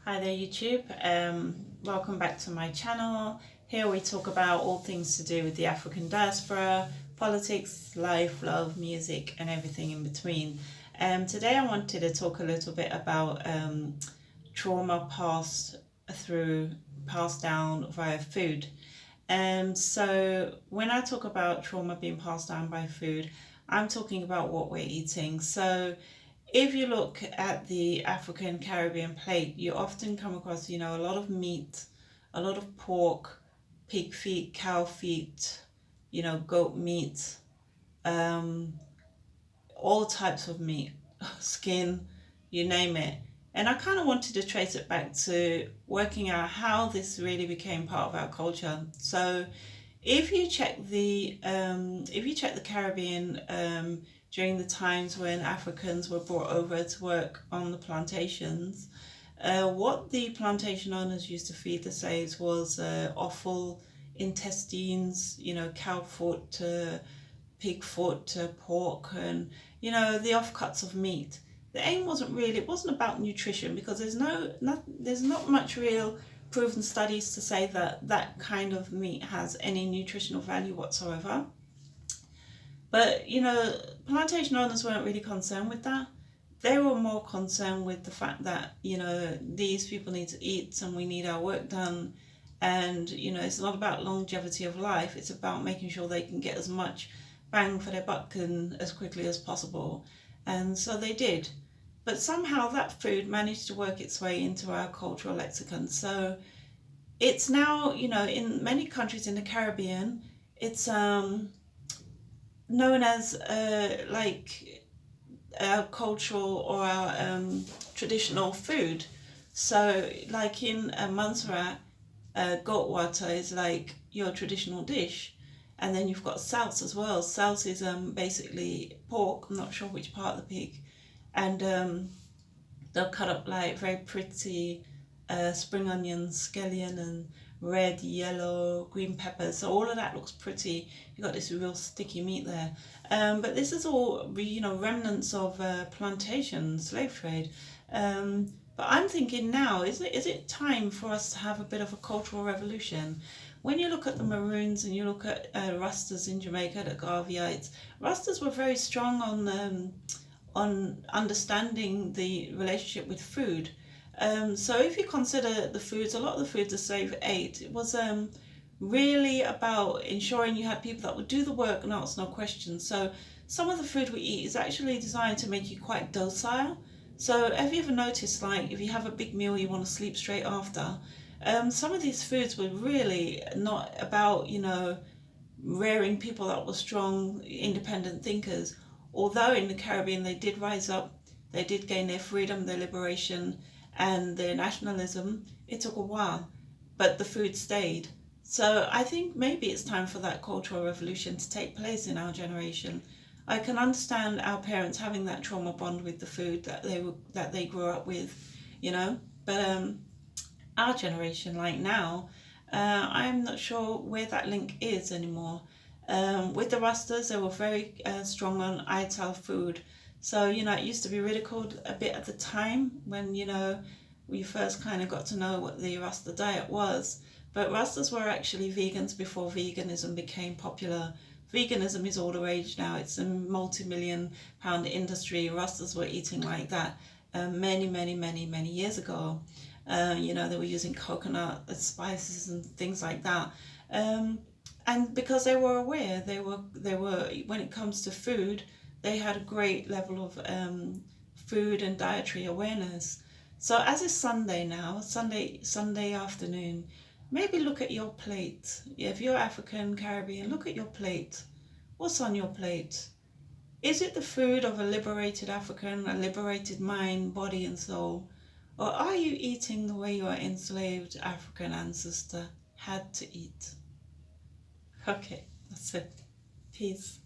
Hi there YouTube, welcome back to my channel. Here we talk about all things to do with the African diaspora, politics, life, love, music and everything in between. Today I wanted to talk a little bit about trauma passed down via food. So when I talk about trauma being passed down by food, I'm talking about what we're eating. So if you look at the African Caribbean plate, you often come across, a lot of meat, a lot of pork, pig feet, cow feet, goat meat, um, all types of meat, skin, you name it. And I kind of wanted to trace it back to working out how this really became part of our culture. So if you check the Caribbean during the times when Africans were brought over to work on the plantations, what the plantation owners used to feed the slaves was offal, intestines, cow foot, pig foot, pork, and the offcuts of meat. The aim it wasn't about nutrition, because there's not much real proven studies to say that that kind of meat has any nutritional value whatsoever. But plantation owners weren't really concerned with that. They were more concerned with the fact that these people need to eat and we need our work done. And it's not about longevity of life, it's about making sure they can get as much bang for their buck and as quickly as possible. And so they did. But somehow that food managed to work its way into our cultural lexicon. So it's now, in many countries in the Caribbean, it's known as like our cultural or our traditional food. So like in Montserrat, goat water is like your traditional dish. And then you've got souse as well. Souse is basically pork, I'm not sure which part of the pig. And they'll cut up like very pretty spring onions, scallion, and red, yellow, green peppers. So all of that looks pretty. You've got this real sticky meat there. But this is all, remnants of plantation slave trade. But I'm thinking now, is it time for us to have a bit of a cultural revolution? When you look at the Maroons and you look at Rastas in Jamaica, the Garveyites, Rastas were very strong on understanding the relationship with food. So if you consider the foods, a lot of the foods the slave ate, it was really about ensuring you had people that would do the work and ask no questions. So some of the food we eat is actually designed to make you quite docile. So have you ever noticed, like, if you have a big meal, you want to sleep straight after? Some of these foods were really not about, rearing people that were strong, independent thinkers. Although in the Caribbean they did rise up, they did gain their freedom, their liberation, and their nationalism. It took a while, but the food stayed. So I think maybe it's time for that cultural revolution to take place in our generation. I can understand our parents having that trauma bond with the food that they grew up with, but our generation, like now, I'm not sure where that link is anymore. With the Rastas, they were very strong on ITAL food. So, it used to be ridiculed a bit at the time when, we first kind of got to know what the Rasta diet was. But Rastas were actually vegans before veganism became popular. Veganism is all the rage now. It's a multi-million-pound industry. Rastas were eating like that many, many, many, many years ago. They were using coconut spices and things like that. And because they were aware, they were when it comes to food, they had a great level of food and dietary awareness. So as it's Sunday now, Sunday afternoon, maybe look at your plate. If you're African, Caribbean, look at your plate. What's on your plate? Is it the food of a liberated African, a liberated mind, body and soul? Or are you eating the way your enslaved African ancestor had to eat? Okay, that's it. Peace.